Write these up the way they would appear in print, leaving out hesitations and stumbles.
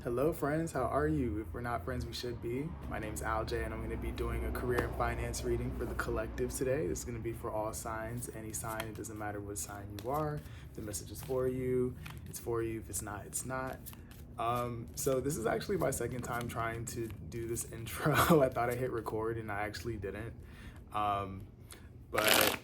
Hello friends, how are you? If we're not friends, we should be. My name's Alj and I'm going to be doing a career and finance reading for the collective today. This is going to be for all signs, any sign. It doesn't matter what sign you are. The message is for you. It's for you. If it's not, it's not. So this is actually my second time trying to do this intro. I thought I hit record and I actually didn't. But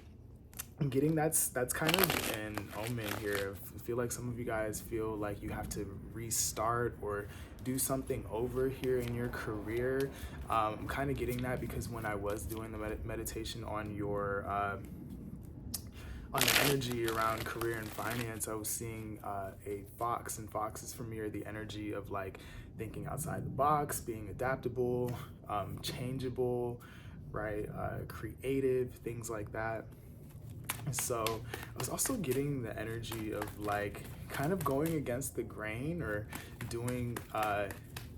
I'm getting that's kind of an omen here. I feel like some of you guys feel like you have to restart or do something over here in your career. I'm kind of getting that because when I was doing the meditation on your on the energy around career and finance, I was seeing a fox, and foxes for me are the energy of like thinking outside the box, being adaptable, changeable, right? Creative, things like that. So I was also getting the energy of like kind of going against the grain or doing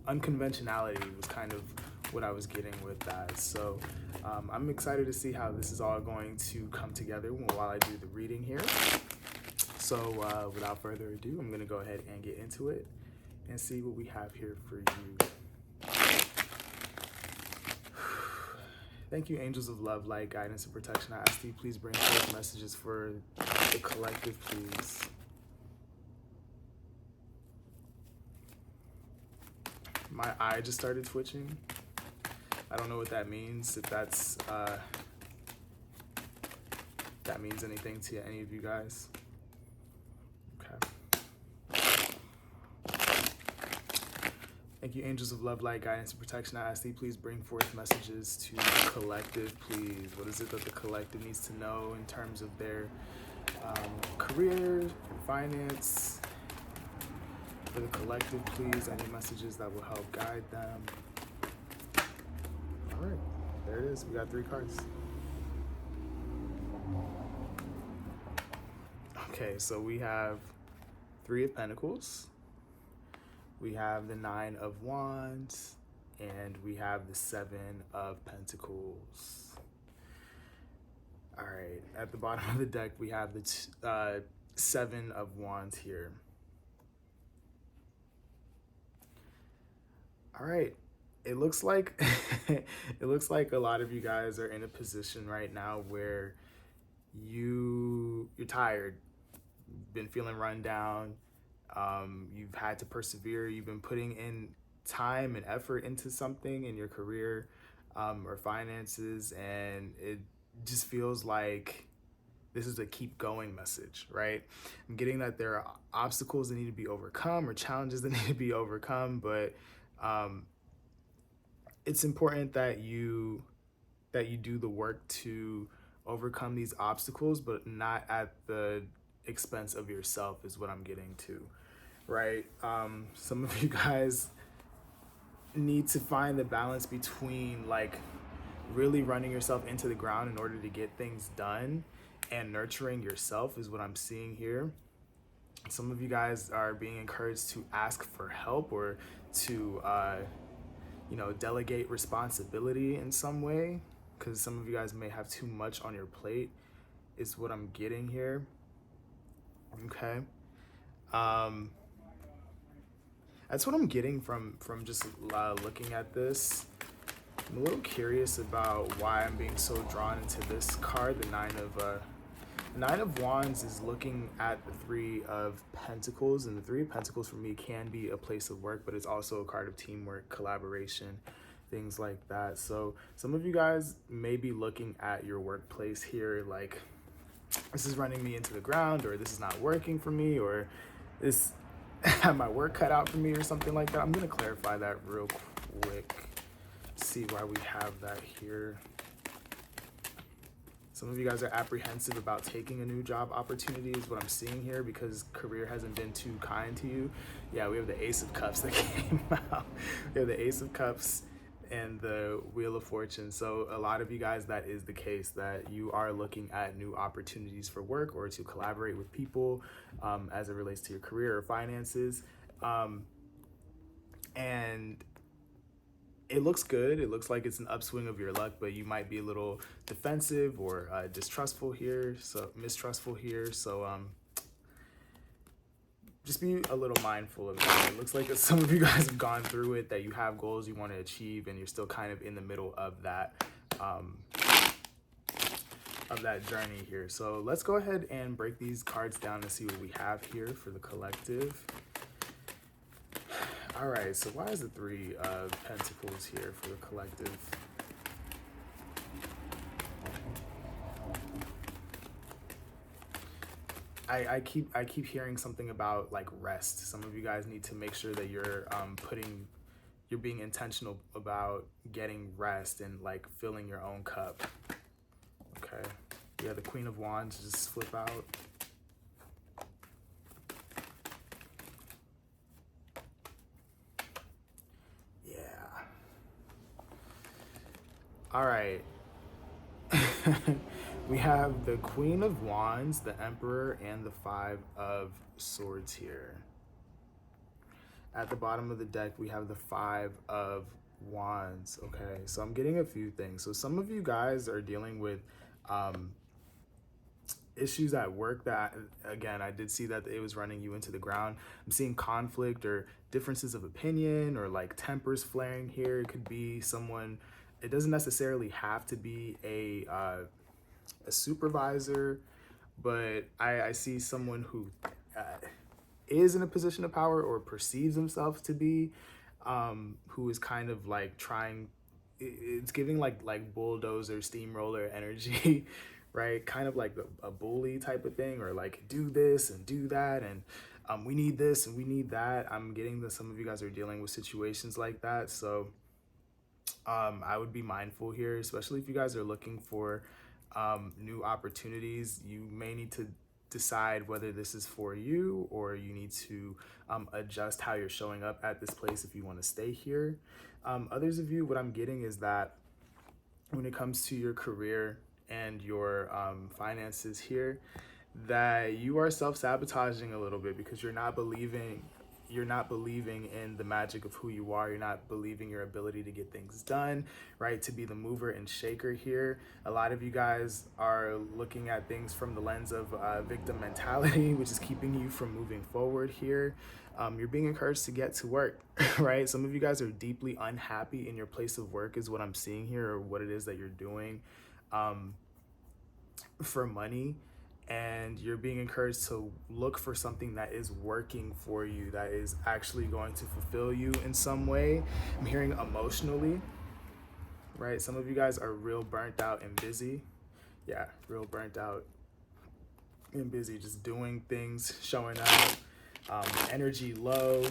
unconventionality was kind of what I was getting with that. So I'm excited to see how this is all going to come together while I do the reading here. So without further ado, I'm going to go ahead and get into it and see what we have here for you. Thank you, angels of love, light, guidance, and protection. I ask you, please bring forth messages for the collective, please. My eye just started twitching. I don't know what that means, if that means anything to any of you guys. Okay. Thank you, angels of love, light, guidance, and protection. I ask thee, please bring forth messages to the collective, please. What is it that the collective needs to know in terms of their career and finance? For the collective, please, any messages that will help guide them. All right, there it is. We got 3 cards. Okay, so we have 3 of Pentacles. We have the 9 of Wands, and we have the 7 of Pentacles. All right, at the bottom of the deck, we have the 7 of Wands here. All right, it looks like a lot of you guys are in a position right now where you're tired, you've been feeling run down. You've had to persevere. You've been putting in time and effort into something in your career or finances, and it just feels like this is a keep going message, right? I'm getting that there are obstacles that need to be overcome or challenges that need to be overcome, but it's important that you do the work to overcome these obstacles, but not at the expense of yourself is what I'm getting to. Right? Some of you guys need to find the balance between like really running yourself into the ground in order to get things done and nurturing yourself is what I'm seeing here. Some of you guys are being encouraged to ask for help or to delegate responsibility in some way, because some of you guys may have too much on your plate is what I'm getting here. Okay. That's what I'm getting from just looking at this. I'm a little curious about why I'm being so drawn into this card. The 9 of Wands is looking at the 3 of Pentacles, and the 3 of Pentacles for me can be a place of work, but it's also a card of teamwork, collaboration, things like that. So some of you guys may be looking at your workplace here like, this is running me into the ground, or this is not working for me, or this have my work cut out for me or something like that. I'm going to clarify that real quick. See why we have that here. Some of you guys are apprehensive about taking a new job opportunity is what I'm seeing here, because career hasn't been too kind to you. Yeah, we have the Ace of Cups that came out. We have the Ace of Cups and the Wheel of Fortune. So a lot of you guys, that is the case, that you are looking at new opportunities for work or to collaborate with people as it relates to your career or finances. And it looks good. It looks like it's an upswing of your luck, but you might be a little defensive or mistrustful here. So just be a little mindful of that. It looks like some of you guys have gone through it, that you have goals you want to achieve, and you're still kind of in the middle of that journey here. So let's go ahead and break these cards down and see what we have here for the collective. All right, so why is the Three of Pentacles here for the collective? I keep hearing something about like rest. Some of you guys need to make sure that you're you're being intentional about getting rest and like filling your own cup. Okay. Yeah, the Queen of Wands just flip out. Yeah. All right. We have the Queen of Wands, the Emperor, and the Five of Swords here. At the bottom of the deck, we have the Five of Wands. Okay, so I'm getting a few things. So some of you guys are dealing with issues at work that, again, I did see that it was running you into the ground. I'm seeing conflict or differences of opinion or like tempers flaring here. It could be someone, it doesn't necessarily have to be a supervisor, but I see someone who is in a position of power or perceives themselves to be, who is kind of like trying, it's giving like bulldozer, steamroller energy, right? Kind of like a bully type of thing, or like do this and do that, and we need this and we need that. I'm getting that some of you guys are dealing with situations like that. So I would be mindful here, especially if you guys are looking for new opportunities. You may need to decide whether this is for you, or you need to adjust how you're showing up at this place if you want to stay here. Others of you, what I'm getting is that when it comes to your career and your finances here, that you are self-sabotaging a little bit because you're not believing in the magic of who you are. You're not believing your ability to get things done, right? To be the mover and shaker here. A lot of you guys are looking at things from the lens of victim mentality, which is keeping you from moving forward here. You're being encouraged to get to work, right? Some of you guys are deeply unhappy in your place of work is what I'm seeing here, or what it is that you're doing for money. And you're being encouraged to look for something that is working for you, that is actually going to fulfill you in some way. I'm hearing emotionally, right? Some of you guys are real burnt out and busy. Yeah, real burnt out and busy, just doing things, showing up, energy low,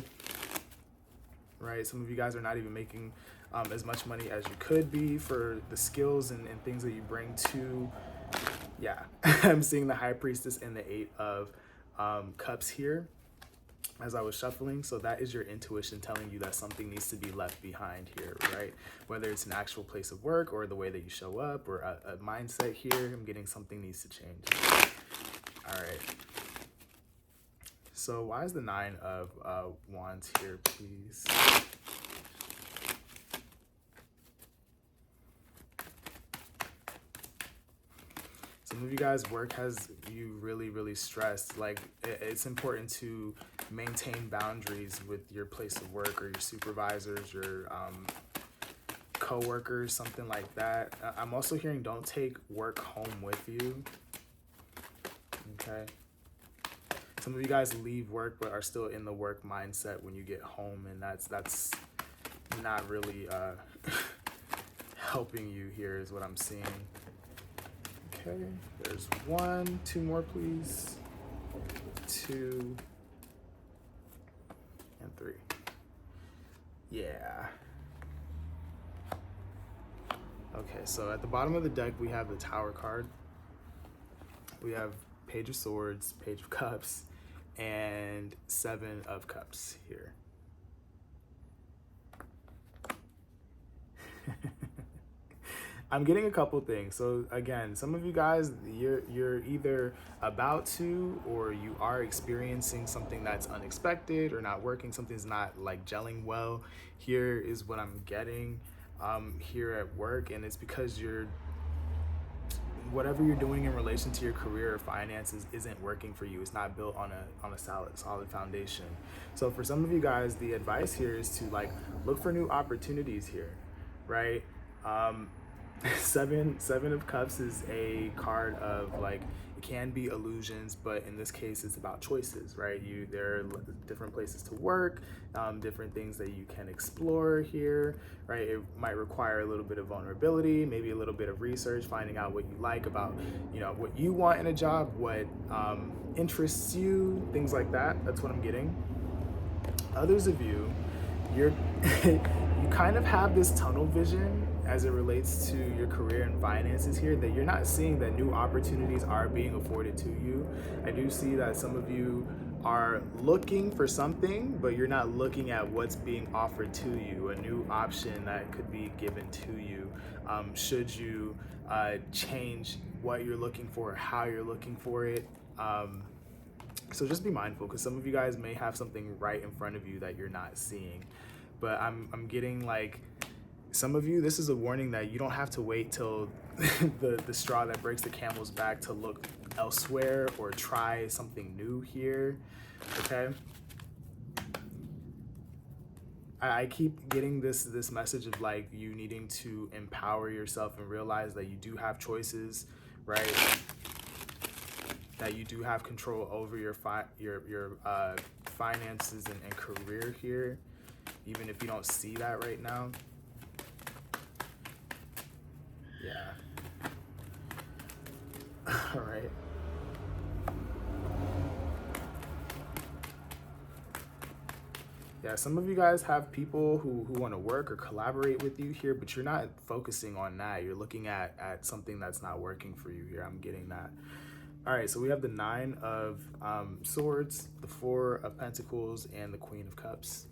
right? Some of you guys are not even making as much money as you could be for the skills and things that you bring to. Yeah, I'm seeing the High Priestess and the Eight of Cups here as I was shuffling. So that is your intuition telling you that something needs to be left behind here, right? Whether it's an actual place of work or the way that you show up or a mindset here, I'm getting something needs to change. All right. So why is the Nine of Wands here, please? Some of you guys, work has you really, really stressed. Like, it's important to maintain boundaries with your place of work or your supervisors, your co-workers, something like that. I'm also hearing don't take work home with you. Okay. Some of you guys leave work but are still in the work mindset when you get home, and that's not really helping you here is what I'm seeing. Okay, there's one, two more, please. 2 and 3. Yeah. Okay, so at the bottom of the deck, we have the Tower card. We have Page of Swords, Page of Cups, and 7 of Cups here. I'm getting a couple things. So again, some of you guys, you're either about to, or you are experiencing something that's unexpected or not working. Something's not like gelling well. Here is what I'm getting here at work, and it's because whatever you're doing in relation to your career or finances isn't working for you. It's not built on a solid foundation. So for some of you guys, the advice here is to like look for new opportunities here, right? um seven of cups is a card of like, it can be illusions, but in this case it's about choices, right? There are different places to work, different things that you can explore here, right? It might require a little bit of vulnerability, maybe a little bit of research, finding out what you like about, what you want in a job, what interests you, things like that. That's what I'm getting. Others of you, you're you kind of have this tunnel vision as it relates to your career and finances here, that you're not seeing that new opportunities are being afforded to you. I do see that some of you are looking for something, but you're not looking at what's being offered to you, a new option that could be given to you, should you change what you're looking for, how you're looking for it. So just be mindful, because some of you guys may have something right in front of you that you're not seeing. But I'm getting like, some of you, this is a warning that you don't have to wait till the straw that breaks the camel's back to look elsewhere or try something new here, okay? I keep getting this message of like you needing to empower yourself and realize that you do have choices, right? That you do have control over your finances and career here, even if you don't see that right now. Yeah. All right. Yeah, some of you guys have people who want to work or collaborate with you here, but you're not focusing on that. You're looking at something that's not working for you here. I'm getting that. All right, so we have the 9 of Swords, the 4 of Pentacles, and the Queen of Cups.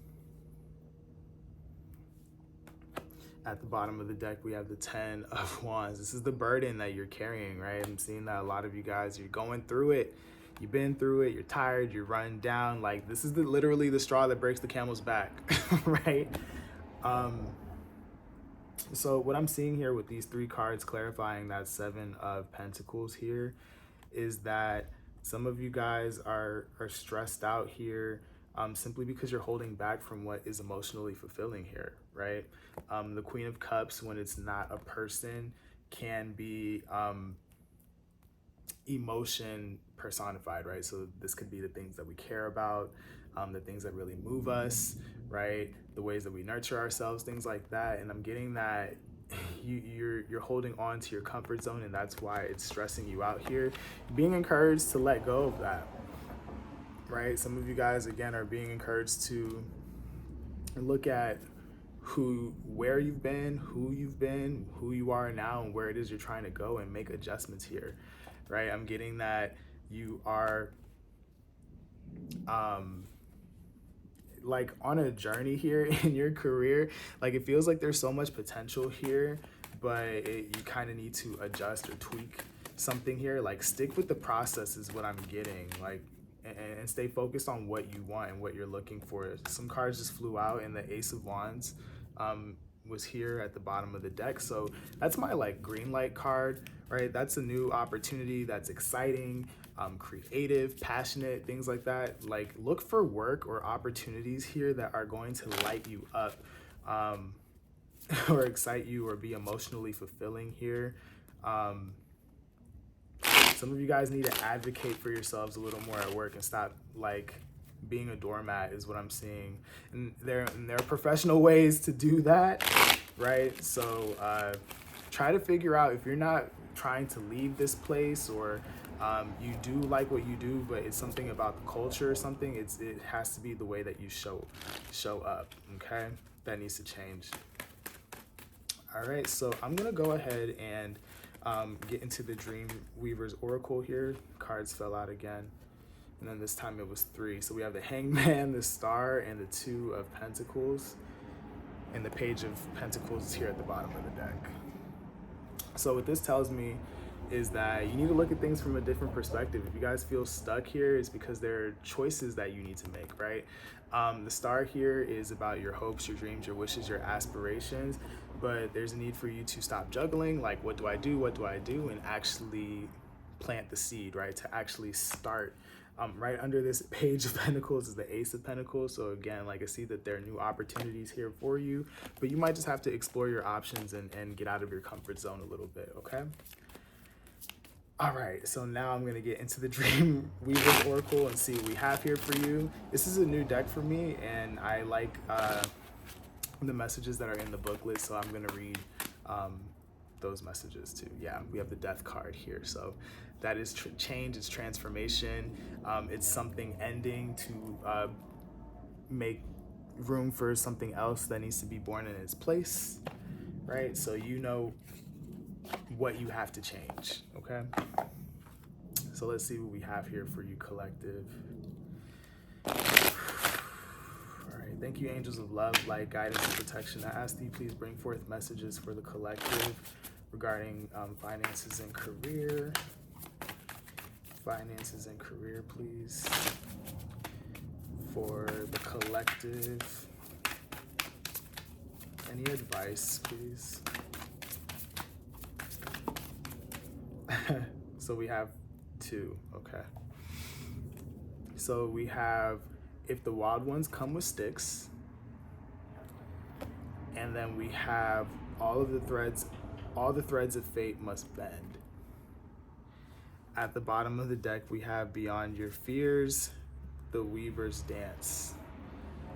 At the bottom of the deck, we have the 10 of Wands. This is the burden that you're carrying, right? I'm seeing that a lot of you guys, you're going through it. You've been through it, you're tired, you're running down. Like, this is literally the straw that breaks the camel's back, right? So what I'm seeing here with these 3 cards clarifying that 7 of Pentacles here is that some of you guys are stressed out here, simply because you're holding back from what is emotionally fulfilling here, right? The Queen of Cups, when it's not a person, can be emotion personified, right? So this could be the things that we care about, the things that really move us, right? The ways that we nurture ourselves, things like that. And I'm getting that you're holding on to your comfort zone, and that's why it's stressing you out here. Being encouraged to let go of that, right? Some of you guys, again, are being encouraged to look at where you've been, who you've been, who you are now, and where it is you're trying to go, and make adjustments here, right? I'm getting that you are like on a journey here in your career. Like, it feels like there's so much potential here, but you kind of need to adjust or tweak something here. Like, stick with the process is what I'm getting, like, and stay focused on what you want and what you're looking for. Some cards just flew out, and the Ace of Wands was here at the bottom of the deck. So that's my like green light card, right? That's a new opportunity that's exciting, creative, passionate, things like that. Like, look for work or opportunities here that are going to light you up, or excite you, or be emotionally fulfilling here. Some of you guys need to advocate for yourselves a little more at work and stop like being a doormat, is what I'm seeing. And there are professional ways to do that, right? So try to figure out, if you're not trying to leave this place, or you do like what you do, but it's something about the culture or something, it has to be the way that you show up, okay? That needs to change. All right, so I'm gonna go ahead and get into the Dream Weaver's Oracle here. Cards fell out again, and then this time it was 3. So we have the Hangman, the Star, and the 2 of Pentacles, and the Page of Pentacles is here at the bottom of the deck. So what this tells me is that you need to look at things from a different perspective. If you guys feel stuck here, it's because there are choices that you need to make, right? The star here is about your hopes, your dreams, your wishes, your aspirations, but there's a need for you to stop juggling, like, what do I do, and actually plant the seed, right? To actually start. Right under this page of pentacles is the Ace of Pentacles. So again, like, I see that there are new opportunities here for you, but you might just have to explore your options and get out of your comfort zone a little bit, okay? All right, so now I'm gonna get into the Dream Weaver's Oracle and see what we have here for you. This is a new deck for me, and I like the messages that are in the booklet, so I'm gonna read those messages too. Yeah, we have the Death card here, so that is change, it's transformation, it's something ending to make room for something else that needs to be born in its place, right? So you know what you have to change, okay? So let's see what we have here for you, collective. All right, thank you, angels of love, light, guidance, and protection. I ask that you please bring forth messages for the collective regarding finances and career. Finances and career, please, for the collective. Any advice, please? So we have two, okay. So we have, if the wild ones come with sticks, and then we have all the threads of fate must bend. At the bottom of the deck, we have beyond your fears, the weaver's dance.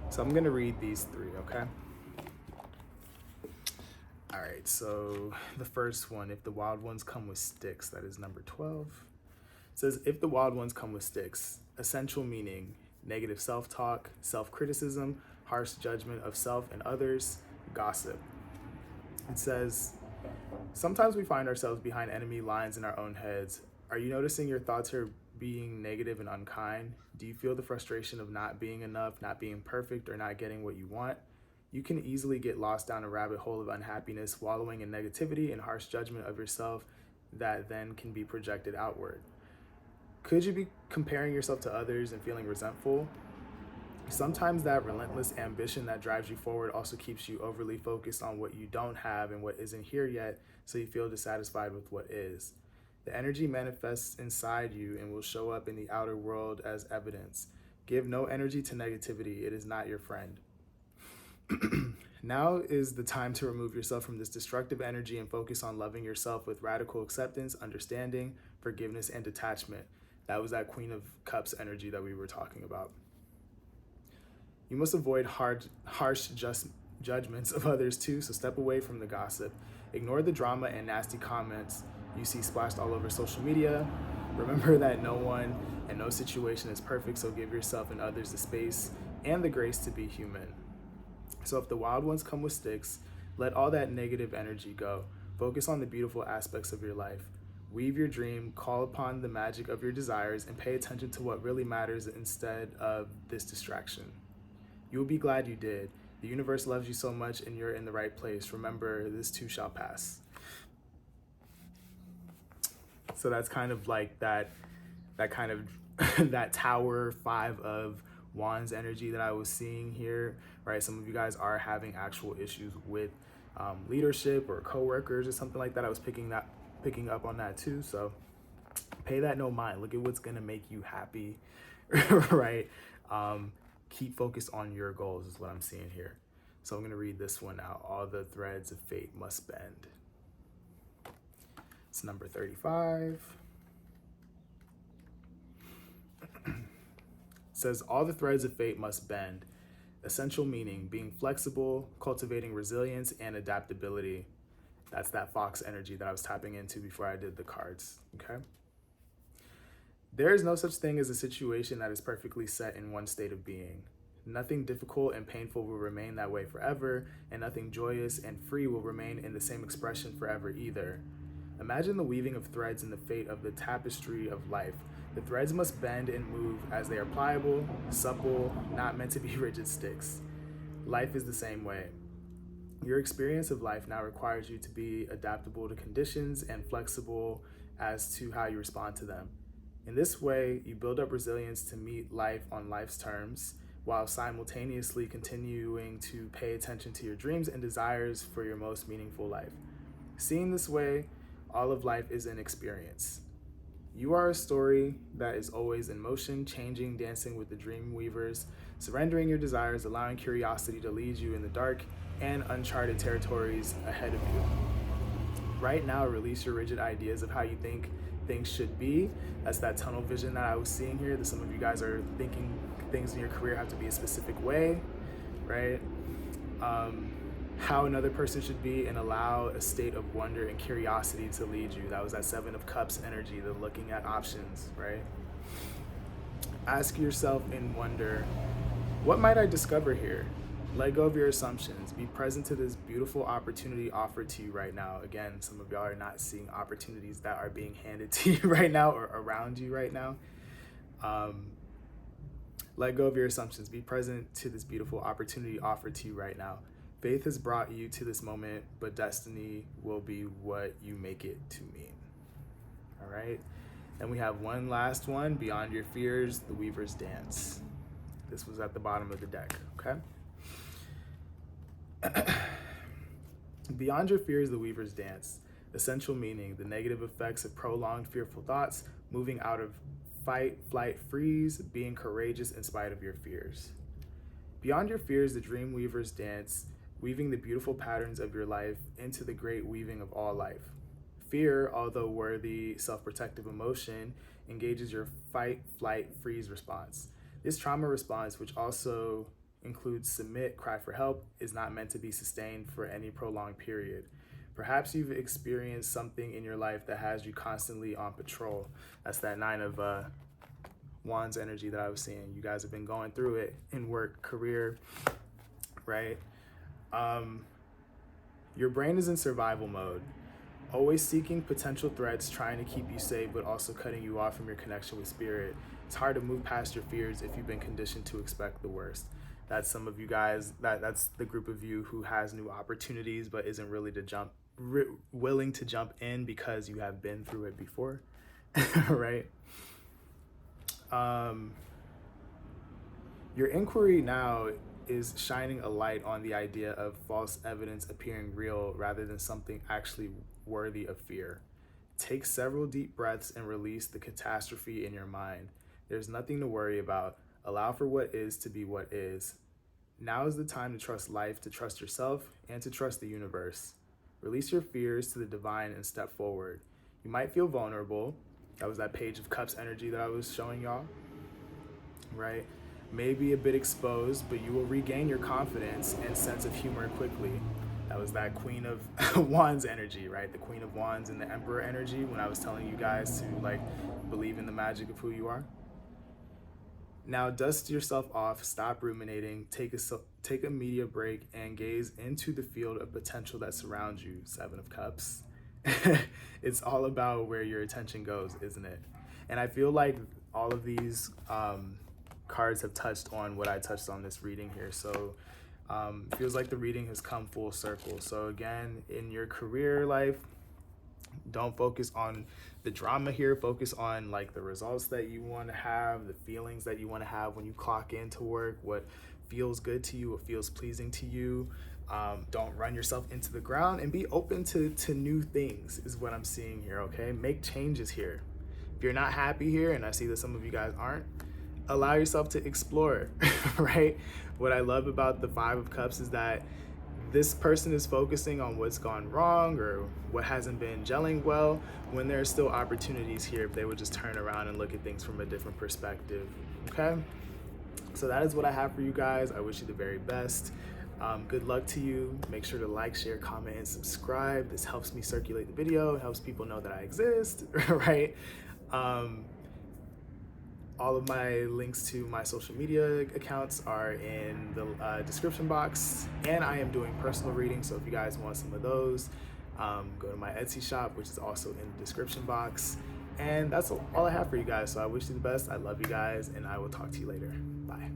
So I'm gonna read these three, okay? All right, so the first one, if the wild ones come with sticks, that is number 12. It says, if the wild ones come with sticks, essential meaning, negative self-talk, self-criticism, harsh judgment of self and others, gossip. It says, sometimes we find ourselves behind enemy lines in our own heads. Are you noticing your thoughts are being negative and unkind? Do you feel the frustration of not being enough, not being perfect, or not getting what you want? You can easily get lost down a rabbit hole of unhappiness, wallowing in negativity and harsh judgment of yourself that then can be projected outward. Could you be comparing yourself to others and feeling resentful? Sometimes that relentless ambition that drives you forward also keeps you overly focused on what you don't have and what isn't here yet, so you feel dissatisfied with what is. The energy manifests inside you and will show up in the outer world as evidence. Give no energy to negativity. It is not your friend. Now is the time to remove yourself from this destructive energy and focus on loving yourself with radical acceptance, understanding, forgiveness, and detachment. That was that Queen of Cups energy that we were talking about. You must avoid harsh judgments of others too, so step away from the gossip. Ignore the drama and nasty comments you see splashed all over social media. Remember that no one and no situation is perfect, so give yourself and others the space and the grace to be human. So if the wild ones come with sticks, let all that negative energy go. Focus on the beautiful aspects of your life. Weave your dream, call upon the magic of your desires, and pay attention to what really matters instead of this distraction. You will be glad you did. The universe loves you so much and you're in the right place. Remember, this too shall pass. So that's kind of like that kind of that Tower, 5 of Wands energy that I was seeing here, right? Some of you guys are having actual issues with leadership or coworkers or something like that. I was picking up on that too. So pay that no mind. Look at what's gonna make you happy, right? Keep focused on your goals is what I'm seeing here. So I'm gonna read this one out. All the threads of fate must bend. It's number 35. It says, all the threads of fate must bend. Essential meaning, being flexible, cultivating resilience and adaptability. That's that fox energy that I was tapping into before I did the cards, okay? There is no such thing as a situation that is perfectly set in one state of being. Nothing difficult and painful will remain that way forever, and nothing joyous and free will remain in the same expression forever either. Imagine the weaving of threads in the fate of the tapestry of life. The threads must bend and move as they are pliable, supple, not meant to be rigid sticks. Life is the same way. Your experience of life now requires you to be adaptable to conditions and flexible as to how you respond to them. In this way, you build up resilience to meet life on life's terms, while simultaneously continuing to pay attention to your dreams and desires for your most meaningful life. Seen this way, all of life is an experience. You are a story that is always in motion, changing, dancing with the dream weavers, surrendering your desires, allowing curiosity to lead you in the dark and uncharted territories ahead of you. Right now, release your rigid ideas of how you think things should be. That's that tunnel vision that I was seeing here, that some of you guys are thinking things in your career have to be a specific way, right? How another person should be, and allow a state of wonder and curiosity to lead you. That was that Seven of Cups energy, the looking at options, right? Ask yourself in wonder, what might I discover here? Let go of your assumptions. Be present to this beautiful opportunity offered to you right now. Again, some of y'all are not seeing opportunities that are being handed to you right now or around you right now. Let go of your assumptions. Be present to this beautiful opportunity offered to you right now. Faith has brought you to this moment, but destiny will be what you make it to mean. All right. And we have one last one, Beyond Your Fears, the Weaver's Dance. This was at the bottom of the deck, okay? Beyond your fears, the Weaver's Dance. Essential meaning, the negative effects of prolonged fearful thoughts, moving out of fight, flight, freeze, being courageous in spite of your fears. Beyond your fears, the Dream Weaver's Dance, weaving the beautiful patterns of your life into the great weaving of all life. Fear, although worthy, self-protective emotion, engages your fight, flight, freeze response. This trauma response, which also includes submit, cry for help, is not meant to be sustained for any prolonged period. Perhaps you've experienced something in your life that has you constantly on patrol. That's that Nine of Wands energy that I was seeing. You guys have been going through it in work, career, right? Your brain is in survival mode, always seeking potential threats, trying to keep you safe, but also cutting you off from your connection with spirit. It's hard to move past your fears if you've been conditioned to expect the worst. That's some of you guys, that's the group of you who has new opportunities but isn't really willing to jump in because you have been through it before, right? Your inquiry now is shining a light on the idea of false evidence appearing real rather than something actually worthy of fear. Take several deep breaths and release the catastrophe in your mind. There's nothing to worry about. Allow for what is to be what is. Now is the time to trust life, to trust yourself, and to trust the universe. Release your fears to the divine and step forward. You might feel vulnerable. That was that Page of Cups energy that I was showing y'all, right? Maybe a bit exposed, but you will regain your confidence and sense of humor quickly. That was that Queen of Wands energy, right? The Queen of Wands and the Emperor energy when I was telling you guys to believe in the magic of who you are. Now dust yourself off, stop ruminating, take a media break, and gaze into the field of potential that surrounds you, Seven of Cups. It's all about where your attention goes, isn't it? And I feel like all of these cards have touched on what I touched on this reading here. So it feels like the reading has come full circle. So again, in your career life, don't focus on the drama here. Focus on the results that you want to have, the feelings that you want to have when you clock into work, what feels good to you, what feels pleasing to you. Don't run yourself into the ground, and be open to new things is what I'm seeing here, okay? Make changes here. If you're not happy here, and I see that some of you guys aren't, allow yourself to explore, right? What I love about the Five of Cups is that this person is focusing on what's gone wrong or what hasn't been gelling well, when there are still opportunities here if they would just turn around and look at things from a different perspective, okay? So that is what I have for you guys. I wish you the very best. Good luck to you. Make sure to like, share, comment, and subscribe. This helps me circulate the video. It helps people know that I exist, right? All of my links to my social media accounts are in the description box, and I am doing personal readings, so if you guys want some of those, go to my Etsy shop, which is also in the description box. And that's all I have for you guys, so I wish you the best. I love you guys, and I will talk to you later. Bye.